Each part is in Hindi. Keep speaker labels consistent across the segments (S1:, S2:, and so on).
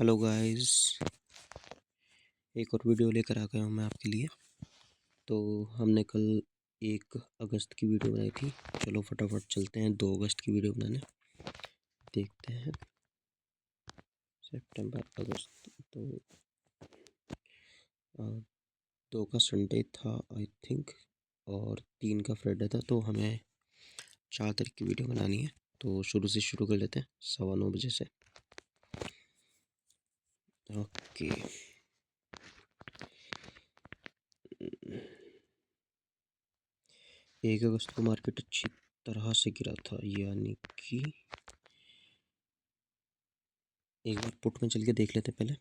S1: हेलो गाइस, एक और वीडियो लेकर आ गया हूँ मैं आपके लिए। तो हमने कल 1 अगस्त की वीडियो बनाई थी। चलो फटाफट चलते हैं 2 अगस्त की वीडियो बनाने। देखते हैं सितंबर अगस्त। तो 2 का संडे था आई थिंक, और 3 का फ्राइडे था। तो हमें 4 तारीख की वीडियो बनानी है। तो शुरू से शुरू कर लेते हैं 9:15 बजे से। ओके, 1 अगस्त को मार्केट अच्छी तरह से गिरा था, यानी कि एक बार पुट में चल के देख लेते हैं पहले।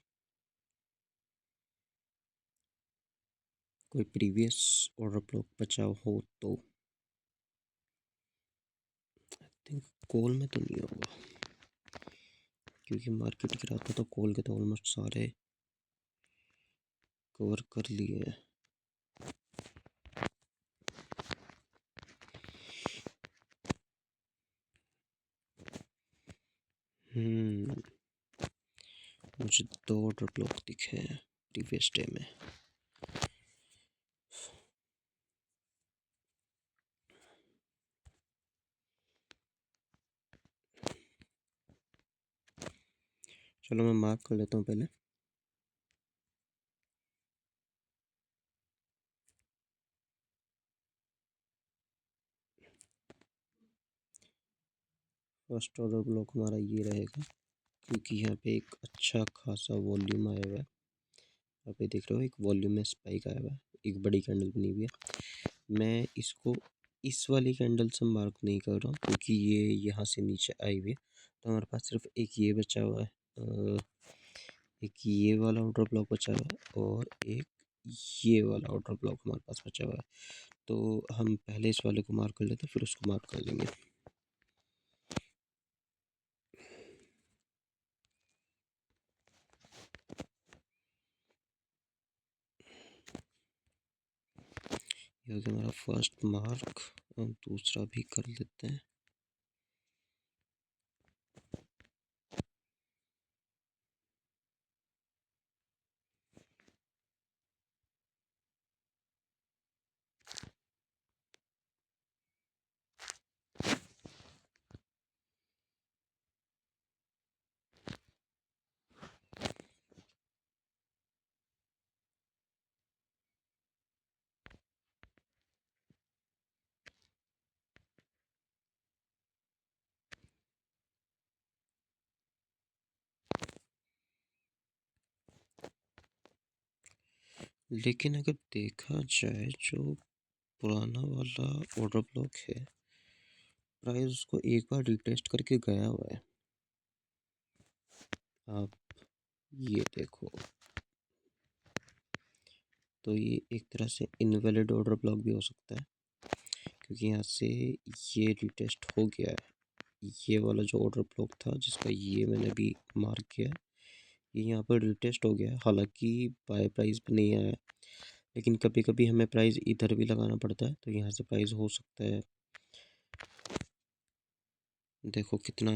S1: कोई प्रीवियस ऑर्डर ब्लॉक बचा हो तो आई थिंक कॉल में तो नहीं होगा, क्योंकि मार्केट गिरा था तो कॉल के तो ऑलमोस्ट सारे कवर कर लिए हैं। मुझे 2 ऑर्डर ब्लॉक दिखे हैं प्रीवियस डे में। चलो मैं मार्क कर लेता हूँ पहले। फर्स्ट ऑर्डर ब्लॉक हमारा ये रहेगा, क्योंकि यहाँ पे एक अच्छा खासा वॉल्यूम आया हुआ है। यहाँ पे देख रहे हो एक वॉल्यूम में स्पाइक आया हुआ है, एक बड़ी कैंडल बनी हुई है। मैं इसको इस वाली कैंडल से मार्क नहीं कर रहा हूँ, क्योंकि ये यहाँ से नीचे आई हुई है। तो हमारे पास सिर्फ एक ये बचा हुआ है, एक ये वाला ऑर्डर ब्लॉक बचा हुआ है, और एक ये वाला ऑर्डर ब्लॉक हमारे पास बचा हुआ है। तो हम पहले इस वाले को मार्क कर लेते हैं, फिर उसको मार्क कर लेंगे। ये हो गया हमारा फर्स्ट मार्क, और दूसरा भी कर लेते हैं। लेकिन अगर देखा जाए, जो पुराना वाला ऑर्डर ब्लॉक है, प्राइस उसको एक बार रिटेस्ट करके गया हुआ है। आप ये देखो, तो ये एक तरह से इनवैलिड ऑर्डर ब्लॉक भी हो सकता है, क्योंकि यहाँ से ये रिटेस्ट हो गया है। ये वाला जो ऑर्डर ब्लॉक था, जिसका ये मैंने भी मार्क किया है, ये यहाँ पर रिटेस्ट हो गया है। हालांकि बाय प्राइस पे नहीं आया है, लेकिन कभी कभी हमें प्राइस इधर भी लगाना पड़ता है। तो यहाँ से प्राइस हो सकता है, देखो कितना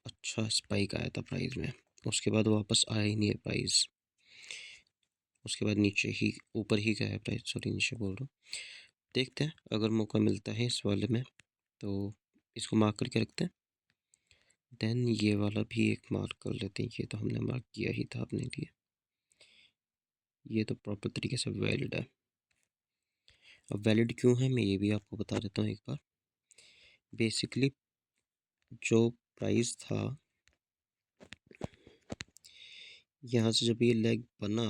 S1: अच्छा स्पाइक आया था प्राइस में। उसके बाद वापस आया ही नहीं है प्राइस, उसके बाद नीचे ही ऊपर ही गया है प्राइस। सॉरी, नीचे बोल रहा हूँ। देखते हैं अगर मौका मिलता है इस वाले में तो इसको मार्क करके रखते हैं। देन ये वाला भी एक मार्क कर लेते हैं। ये तो हमने मार्क किया ही था अपने लिए, ये तो प्रॉपर तरीके से वैलिड है। अब वैलिड क्यों है मैं ये भी आपको बता देता हूँ एक बार। बेसिकली जो प्राइस था, यहाँ से जब ये लेग बना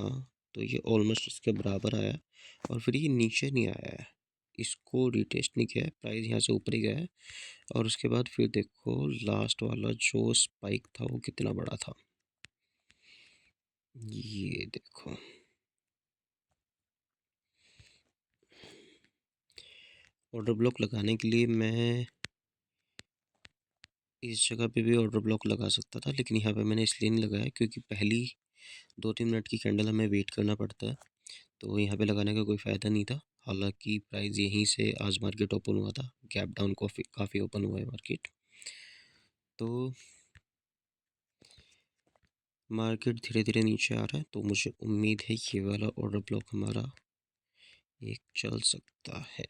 S1: तो ये ऑलमोस्ट इसके बराबर आया, और फिर ये नीचे नहीं आया है, इसको रिटेस्ट नहीं किया है, प्राइस यहाँ से ऊपर ही गया है। और उसके बाद फिर देखो लास्ट वाला जो स्पाइक था वो कितना बड़ा था, ये देखो। ऑर्डर ब्लॉक लगाने के लिए मैं इस जगह पे भी ऑर्डर ब्लॉक लगा सकता था, लेकिन यहाँ पे मैंने इसलिए नहीं लगाया क्योंकि पहली 2-3 मिनट की कैंडल हमें वेट करना पड़ता है, तो यहाँ पे लगाने का कोई फ़ायदा नहीं था। हालांकि प्राइस यहीं से आज मार्केट ओपन हुआ था, गैप डाउन काफ़ी ओपन हुआ है मार्केट। तो मार्केट धीरे धीरे नीचे आ रहा है, तो मुझे उम्मीद है ये वाला ऑर्डर ब्लॉक हमारा एक चल सकता है।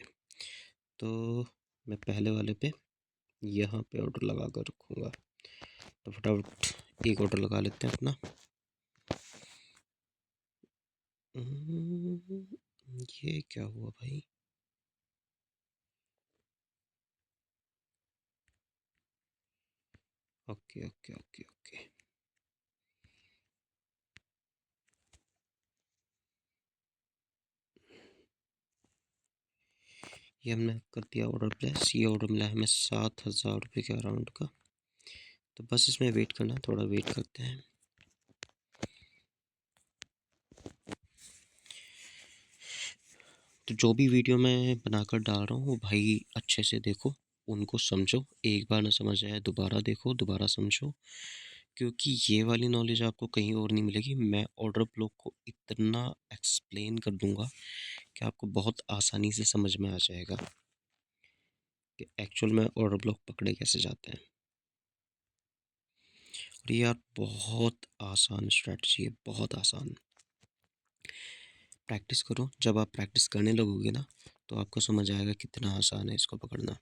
S1: तो मैं पहले वाले पे यहाँ पे ऑर्डर लगा कर रखूँगा। तो फटाफट एक ऑर्डर लगा लेते हैं अपना। ये क्या हुआ भाई? ओके ओके ओके ओके, ये हमने कर दिया ऑर्डर प्लेस। ये ऑर्डर मिला हमें 7,000 रुपये के अराउंड का। तो बस इसमें वेट करना, थोड़ा वेट करते हैं। तो जो भी वीडियो मैं बनाकर डाल रहा हूँ वो भाई अच्छे से देखो, उनको समझो। एक बार ना समझ आए दोबारा देखो, दोबारा समझो, क्योंकि ये वाली नॉलेज आपको कहीं और नहीं मिलेगी। मैं ऑर्डर ब्लॉक को इतना एक्सप्लेन कर दूंगा कि आपको बहुत आसानी से समझ में आ जाएगा कि एक्चुअल में ऑर्डर ब्लॉक पकड़े कैसे जाते हैं। और ये यार बहुत आसान स्ट्रैटेजी है, बहुत आसान। प्रैक्टिस करो, जब आप प्रैक्टिस करने लगोगे ना तो आपको समझ आएगा कितना आसान है इसको पकड़ना।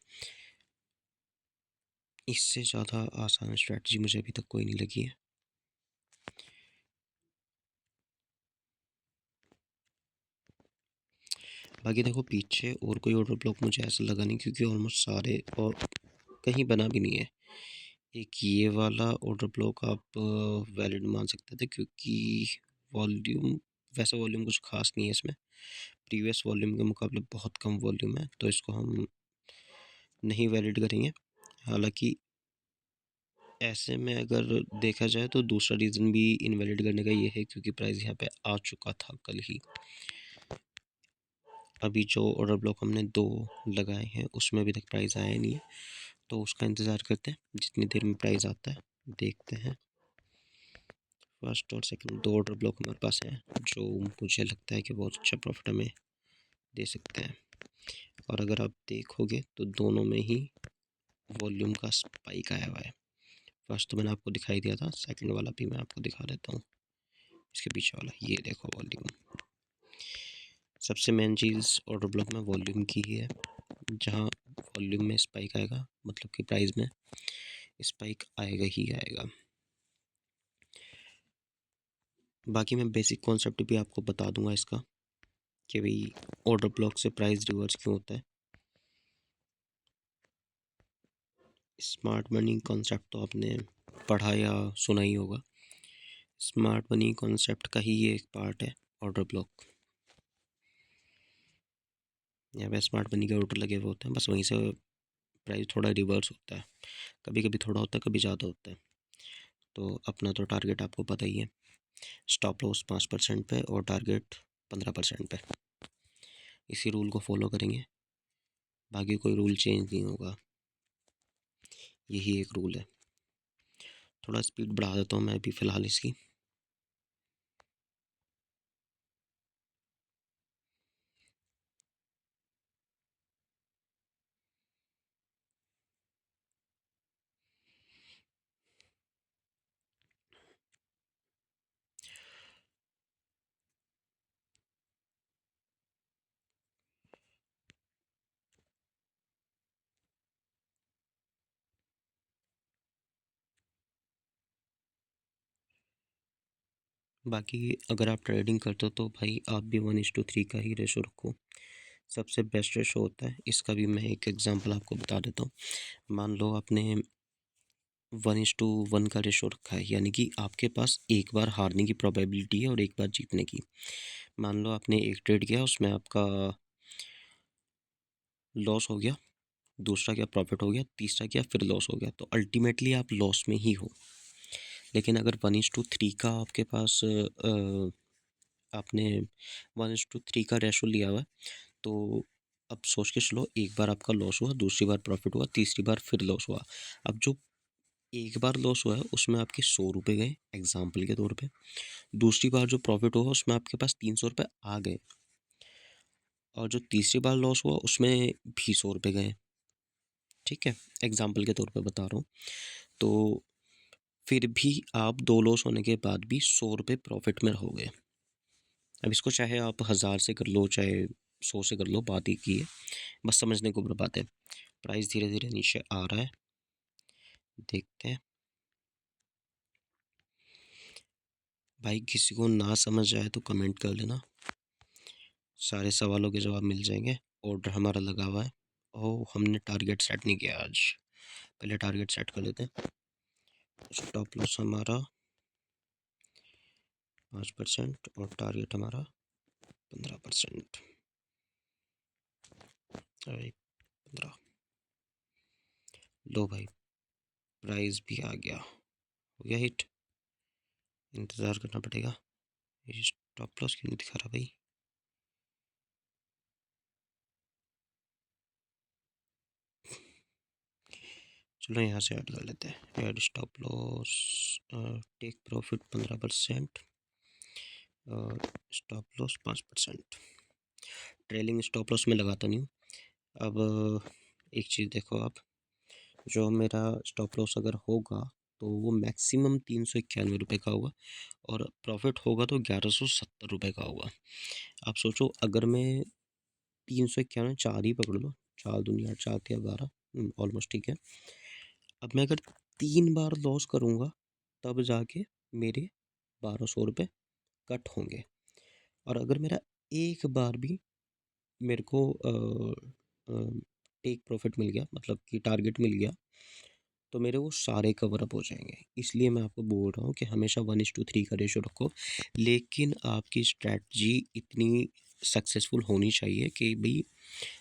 S1: इससे ज़्यादा आसान स्ट्रैटेजी मुझे अभी तक कोई नहीं लगी है। बाकी देखो पीछे और कोई ऑर्डर ब्लॉक मुझे ऐसा लगा नहीं, क्योंकि ऑलमोस्ट सारे और कहीं बना भी नहीं है। एक ये वाला ऑर्डर ब्लॉक आप वैलिड मान सकते थे, क्योंकि वॉल्यूम, वैसा वॉल्यूम कुछ खास नहीं है इसमें। प्रीवियस वॉल्यूम के मुकाबले बहुत कम वॉल्यूम है, तो इसको हम नहीं वैलिड करेंगे। हालांकि ऐसे में अगर देखा जाए तो दूसरा रीज़न भी इनवैलिड करने का ये है, क्योंकि प्राइस यहाँ पे आ चुका था कल ही। अभी जो ऑर्डर ब्लॉक हमने 2 लगाए हैं उसमें अभी तक प्राइस आया नहीं है, तो उसका इंतज़ार करते हैं। जितनी देर में प्राइस आता है देखते हैं। फर्स्ट और सेकंड 2 ऑर्डर ब्लॉक हमारे पास हैं जो मुझे लगता है कि बहुत अच्छा प्रॉफिट हमें दे सकते हैं। और अगर आप देखोगे तो दोनों में ही वॉल्यूम का स्पाइक आया हुआ है। फर्स्ट तो मैंने आपको दिखाई दिया था, सेकंड वाला भी मैं आपको दिखा देता हूँ। इसके पीछे वाला ये देखो वॉल्यूम। सबसे मेन चीज़ ऑर्डर ब्लॉक में वॉल्यूम की ही है। जहाँ वॉल्यूम में स्पाइक आएगा मतलब कि प्राइस में स्पाइक आएगा ही आएगा। बाकी मैं बेसिक कॉन्सेप्ट भी आपको बता दूंगा इसका, कि भाई ऑर्डर ब्लॉक से प्राइस रिवर्स क्यों होता है। स्मार्ट मनी कॉन्सेप्ट तो आपने पढ़ा या सुना ही होगा। स्मार्ट मनी कॉन्सेप्ट का ही ये एक पार्ट है ऑर्डर ब्लॉक। यहाँ पे स्मार्ट मनी के ऑर्डर लगे हुए होते हैं, बस वहीं से प्राइस थोड़ा रिवर्स होता है। कभी कभी थोड़ा होता है, कभी ज़्यादा होता है। तो अपना तो टारगेट आपको पता ही है, स्टॉप लॉस 5% पे और टारगेट 15% पे। इसी रूल को फॉलो करेंगे, बाकी कोई रूल चेंज नहीं होगा, यही एक रूल है। थोड़ा स्पीड बढ़ा देता हूँ मैं अभी फ़िलहाल इसकी। बाकी अगर आप ट्रेडिंग करते हो तो भाई आप भी 1:3 का ही रेशो रखो, सबसे बेस्ट रेशो होता है। इसका भी मैं एक एग्जांपल आपको बता देता हूँ। मान लो आपने 1:1 का रेशो रखा है, यानी कि आपके पास एक बार हारने की प्रोबेबिलिटी है और एक बार जीतने की। मान लो आपने एक ट्रेड किया, उसमें आपका लॉस हो गया, दूसरा क्या प्रॉफिट हो गया, तीसरा क्या फिर लॉस हो गया, तो अल्टीमेटली आप लॉस में ही हो। लेकिन अगर 1:3 का आपके पास आपने 1:3 का रेशो लिया हुआ है, तो अब सोच के चलो, एक बार आपका लॉस हुआ, दूसरी बार प्रॉफिट हुआ, तीसरी बार फिर लॉस हुआ। अब जो एक बार लॉस हुआ है उसमें आपके 100 रुपये गए एग्जाम्पल के तौर पे, दूसरी बार जो प्रॉफिट हुआ उसमें आपके पास 300 रुपये आ गए, और जो तीसरी बार लॉस हुआ उसमें भी 100 रुपये गए। ठीक है, एग्जाम्पल के तौर पे बता रहा हूँ। तो फिर भी आप 2 लॉस होने के बाद भी 100 रुपये प्रॉफिट में रहोगे। अब इसको चाहे आप 1000 से कर लो, चाहे 100 से कर लो, बात एक ही है, बस समझने के ऊपर बात है। प्राइस धीरे धीरे नीचे आ रहा है, देखते हैं। भाई किसी को ना समझ आए तो कमेंट कर लेना, सारे सवालों के जवाब मिल जाएंगे। ऑर्डर हमारा लगा हुआ है। ओह, हमने टारगेट सेट नहीं किया आज, पहले टारगेट सेट कर लेते हैं। स्टॉप लॉस हमारा 5% और टारगेट हमारा 15%। 15। लो भाई, प्राइस भी आ गया, हो गया हिट। इंतज़ार करना पड़ेगा। ये स्टॉप लॉस क्यों नहीं दिखा रहा भाई? चलो यहाँ से ऐड कर लेते हैं, add stop loss, take profit 15%, stop loss 5%। Trailing stop loss में लगाता नहीं हूँ। अब एक चीज़ देखो आप, जो मेरा स्टॉप लॉस अगर होगा तो वो मैक्सिमम 391 रुपये का होगा, और प्रॉफिट होगा तो 1170 रुपये का होगा। आप सोचो, अगर मैं 391, 4 ही पकड़ लो, 4 दूनी 8, 4 या 12, ऑलमोस्ट ठीक है। अब मैं अगर 3 बार लॉस करूँगा तब जाके मेरे 1200 रुपये कट होंगे, और अगर मेरा एक बार भी मेरे को टेक प्रॉफिट मिल गया, मतलब कि टारगेट मिल गया, तो मेरे वो सारे कवर अप हो जाएंगे। इसलिए मैं आपको बोल रहा हूँ कि हमेशा 1:3 का रेशो रखो, लेकिन आपकी स्ट्रैटी इतनी सक्सेसफुल होनी चाहिए कि भाई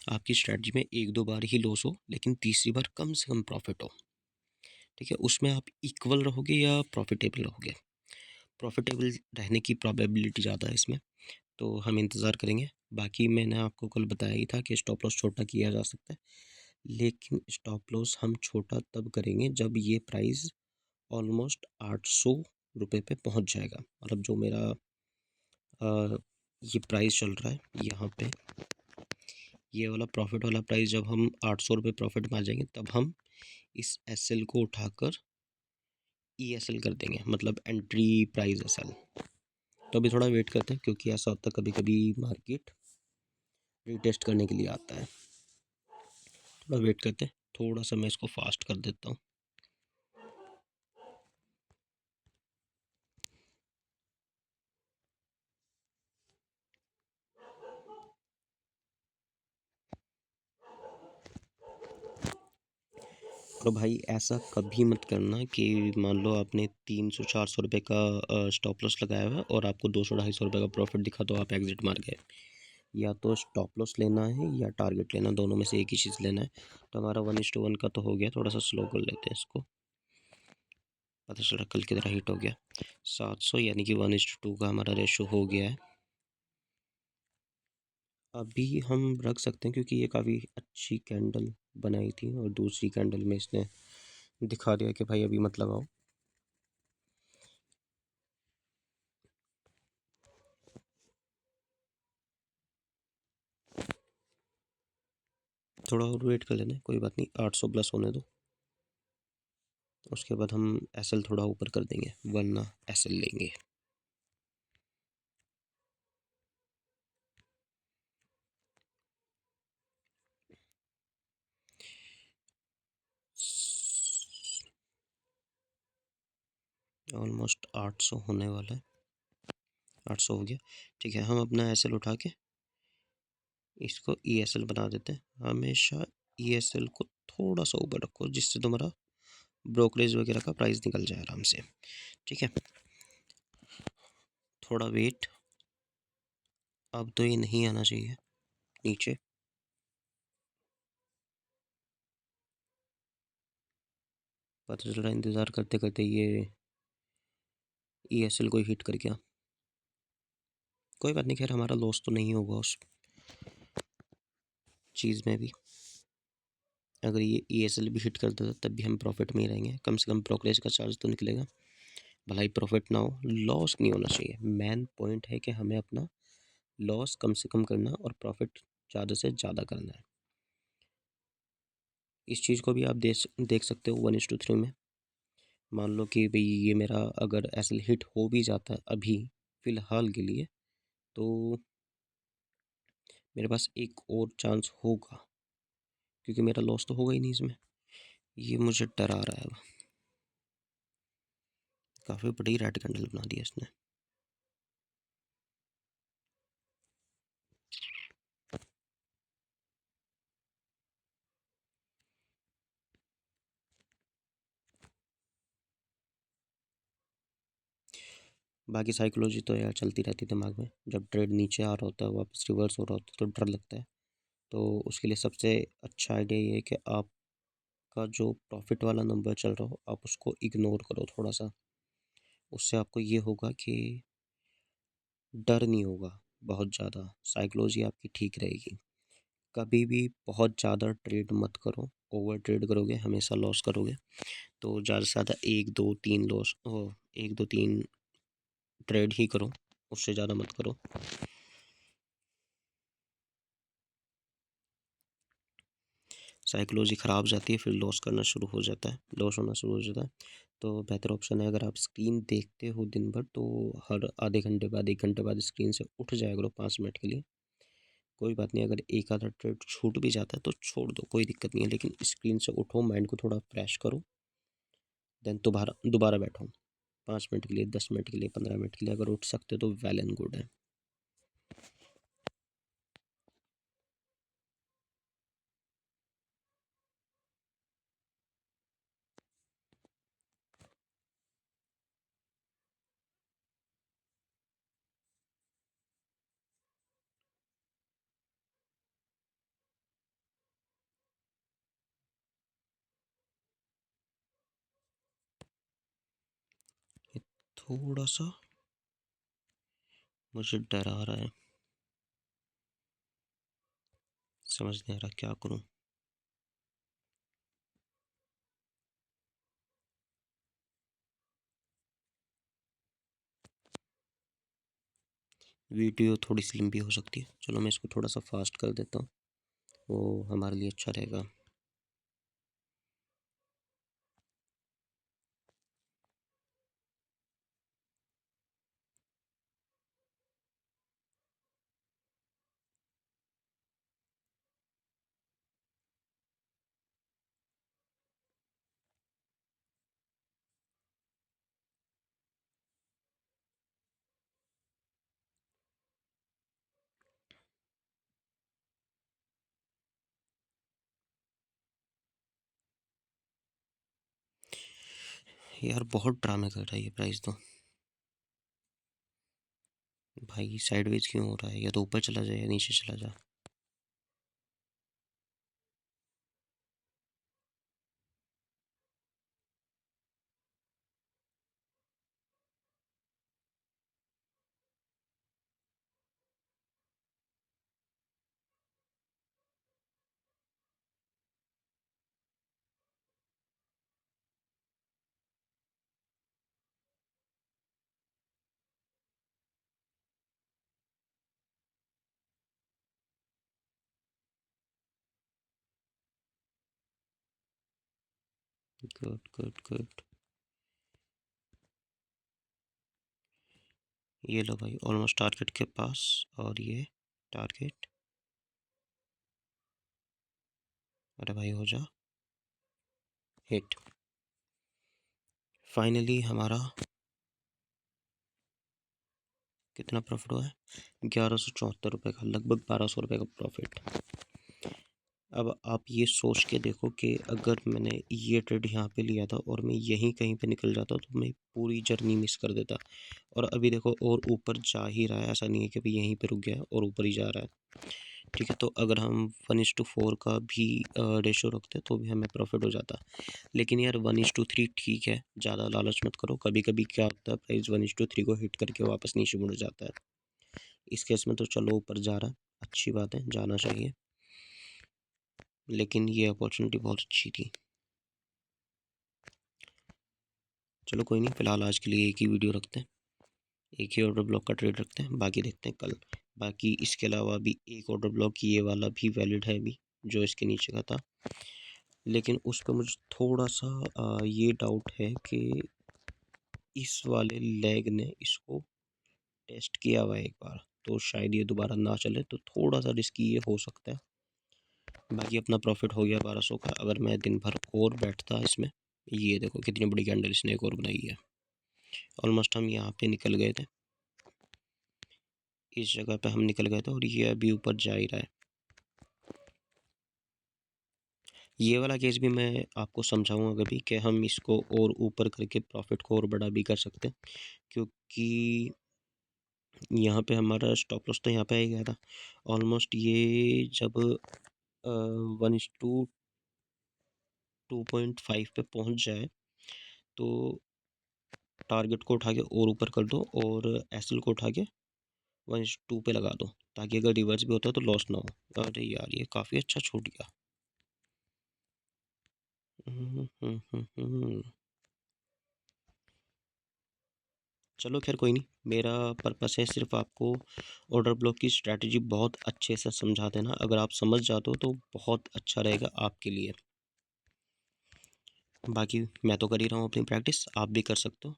S1: आपकी स्ट्रैटी में 1-2 बार ही लॉस हो, लेकिन तीसरी बार कम से कम प्रॉफिट हो। ठीक है, उसमें आप इक्वल रहोगे या प्रॉफिटेबल रहोगे? प्रॉफिटेबल रहने की प्रोबेबिलिटी ज़्यादा है इसमें, तो हम इंतज़ार करेंगे। बाकी मैंने आपको कल बताया ही था कि स्टॉप लॉस छोटा किया जा सकता है, लेकिन स्टॉप लॉस हम छोटा तब करेंगे जब ये प्राइस ऑलमोस्ट 800 रुपये पे पहुंच जाएगा। मतलब जो मेरा ये प्राइस चल रहा है यहाँ पे, ये वाला प्रॉफिट वाला प्राइस, जब हम 800 रुपये प्रॉफिट में आ जाएंगे तब हम इस एसएल को उठाकर ईएसएल कर देंगे, मतलब एंट्री प्राइस एसएल। तो अभी थोड़ा वेट करते हैं, क्योंकि ऐसा होता है कभी कभी मार्केट रीटेस्ट करने के लिए आता है। थोड़ा वेट करते हैं, थोड़ा सा मैं इसको फास्ट कर देता हूँ। और भाई ऐसा कभी मत करना कि मान लो आपने 300-400 रुपये का स्टॉप लॉस लगाया हुआ है और आपको 200-250 रुपये का प्रॉफिट दिखा तो आप एग्जिट मार गए। या तो स्टॉप लॉस लेना है या टारगेट लेना, दोनों में से एक ही चीज़ लेना है। तो हमारा 1:1 का तो हो गया, थोड़ा सा स्लो कर लेते हैं इसको। पता चला कल की तरह हिट हो गया 700, यानी कि 1:2 का हमारा रेशो हो गया है। अभी हम रख सकते हैं, क्योंकि ये काफ़ी अच्छी कैंडल बनाई थी, और दूसरी कैंडल में इसने दिखा दिया कि भाई अभी मत लगाओ। थोड़ा और वेट कर लेना, कोई बात नहीं, 800 प्लस होने दो, उसके बाद हम एसएल थोड़ा ऊपर कर देंगे, वरना एसएल लेंगे। ऑलमोस्ट 800 होने वाला है, 800 हो गया। ठीक है, हम अपना एसएल उठा के इसको ईएसएल बना देते हैं। हमेशा ईएसएल को थोड़ा सा ऊपर रखो, जिससे तुम्हारा ब्रोकरेज वगैरह का प्राइस निकल जाए आराम से। ठीक है, थोड़ा वेट, अब तो ये नहीं आना चाहिए नीचे। पता चल रहा है इंतज़ार करते करते ये ईएसएल को हिट कर गया। कोई बात नहीं, खैर हमारा लॉस तो नहीं होगा उस चीज़ में भी। अगर ये ईएसएल भी हिट कर देता तब भी हम प्रॉफिट में ही रहेंगे, कम से कम ब्रोकरेज का चार्ज तो निकलेगा। भलाई प्रॉफिट ना हो, लॉस नहीं होना चाहिए। मेन पॉइंट है कि हमें अपना लॉस कम से कम करना और प्रॉफिट ज़्यादा से ज़्यादा करना है। इस चीज़ को भी आप देख सकते हो 1:3 में। मान लो कि भाई ये मेरा अगर एसएल हिट हो भी जाता है अभी फ़िलहाल के लिए, तो मेरे पास एक और चांस होगा, क्योंकि मेरा लॉस तो होगा ही नहीं इसमें। ये मुझे डरा रहा है। काफ़ी बड़ी रेड कैंडल बना दिया इसने। बाकी साइकोलॉजी तो यार चलती रहती है दिमाग में। जब ट्रेड नीचे आ रहा होता है, वापस रिवर्स हो रहा होता है, तो डर लगता है। तो उसके लिए सबसे अच्छा आइडिया ये है कि आपका जो प्रॉफिट वाला नंबर चल रहा हो, आप उसको इग्नोर करो थोड़ा सा। उससे आपको ये होगा कि डर नहीं होगा बहुत ज़्यादा, साइकोलॉजी आपकी ठीक रहेगी। कभी भी बहुत ज़्यादा ट्रेड मत करो। ओवर ट्रेड करोगे हमेशा लॉस करोगे। तो ज़्यादा से ज़्यादा एक दो तीन लॉस ओ 1 2 3 ट्रेड ही करो, उससे ज़्यादा मत करो। साइकोलॉजी ख़राब जाती है, फिर लॉस करना शुरू हो जाता है, लॉस होना शुरू हो जाता है। तो बेहतर ऑप्शन है, अगर आप स्क्रीन देखते हो दिन भर, तो हर आधे घंटे बाद 1 घंटे बाद स्क्रीन से उठ जाया करो 5 मिनट के लिए। कोई बात नहीं, अगर एक आधा ट्रेड छूट भी जाता है तो छोड़ दो, कोई दिक्कत नहीं है, लेकिन स्क्रीन से उठो, माइंड को थोड़ा फ्रेश करो, देन दोबारा दोबारा बैठो 5 मिनट के लिए, 10 मिनट के लिए, 15 मिनट के लिए। अगर उठ सकते हो तो वेल एंड गुड है। ये थोड़ा सा मुझे डरा रहा है, समझ नहीं आ रहा क्या करूं। वीडियो थोड़ी सी लंबी हो सकती है, चलो मैं इसको थोड़ा सा फास्ट कर देता हूँ, वो हमारे लिए अच्छा रहेगा। यार बहुत ड्रामे कर रहा है ये प्राइस तो। भाई साइडवेज क्यों हो रहा है? या तो ऊपर चला जाए या नीचे चला जा। Good good good. ये लो भाई, ऑलमोस्ट टारगेट के पास, और ये टारगेट। अरे भाई हो जा, हिट। फाइनली हमारा कितना प्रॉफिट हुआ है? 1174 रुपये का, लगभग 1200 रुपये का प्रॉफिट। अब आप ये सोच के देखो कि अगर मैंने ये ट्रेड यहाँ पे लिया था और मैं यहीं कहीं पे निकल जाता तो मैं पूरी जर्नी मिस कर देता। और अभी देखो और ऊपर जा ही रहा है, ऐसा नहीं है कि भाई यहीं पे रुक गया है और ऊपर ही जा रहा है। ठीक है, तो अगर हम 1:4 का भी रेशो रखते तो भी हमें प्रॉफिट हो जाता। लेकिन यार 1:3 ठीक है, ज़्यादा लालच मत करो। कभी कभी क्या होता है, प्राइस 1:3 को हिट करके वापस नीचे मुड़ जाता है। इस केस में तो चलो ऊपर जा रहा है, अच्छी बात है, जाना चाहिए, लेकिन ये अपॉर्चुनिटी बहुत अच्छी थी। चलो कोई नहीं, फ़िलहाल आज के लिए एक ही वीडियो रखते हैं, एक ही ऑर्डर ब्लॉक का ट्रेड रखते हैं, बाकी देखते हैं कल। बाकी इसके अलावा भी एक ऑर्डर ब्लॉक ये वाला भी वैलिड है अभी, जो इसके नीचे का था। लेकिन उस पर मुझे थोड़ा सा ये डाउट है कि इस वाले लेग ने इसको टेस्ट किया हुआ है एक बार, तो शायद ये दोबारा ना चले, तो थोड़ा सा रिस्की ये हो सकता है। बाकी अपना प्रॉफिट हो गया 1200 का। अगर मैं दिन भर और बैठता इसमें, ये देखो कितनी बड़ी कैंडल इसने एक और बनाई है। ऑलमोस्ट हम यहाँ पे निकल गए थे, इस जगह पे हम निकल गए थे, और ये अभी ऊपर जा ही रहा है। ये वाला केस भी मैं आपको समझाऊंगा कभी कि हम इसको और ऊपर करके प्रॉफिट को और बड़ा भी कर सकते हैं, क्योंकि यहाँ पे हमारा स्टॉप लॉस तो यहाँ पे आ ही गया था। ऑलमोस्ट ये जब 1:2.5 पे पहुँच जाए तो टारगेट को उठा के और ऊपर कर दो, और एसएल को उठा के 1:2 पे लगा दो, ताकि अगर रिवर्स भी होता है तो लॉस ना हो। अरे यार ये काफ़ी अच्छा छूट गया। चलो खैर कोई नहीं, मेरा पर्पस है सिर्फ आपको ऑर्डर ब्लॉक की स्ट्रैटेजी बहुत अच्छे से समझा देना। अगर आप समझ जाते हो तो बहुत अच्छा रहेगा आपके लिए। बाकी मैं तो कर ही रहा हूँ अपनी प्रैक्टिस, आप भी कर सकते हो।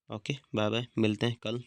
S1: ओके, बाय बाय, मिलते हैं कल।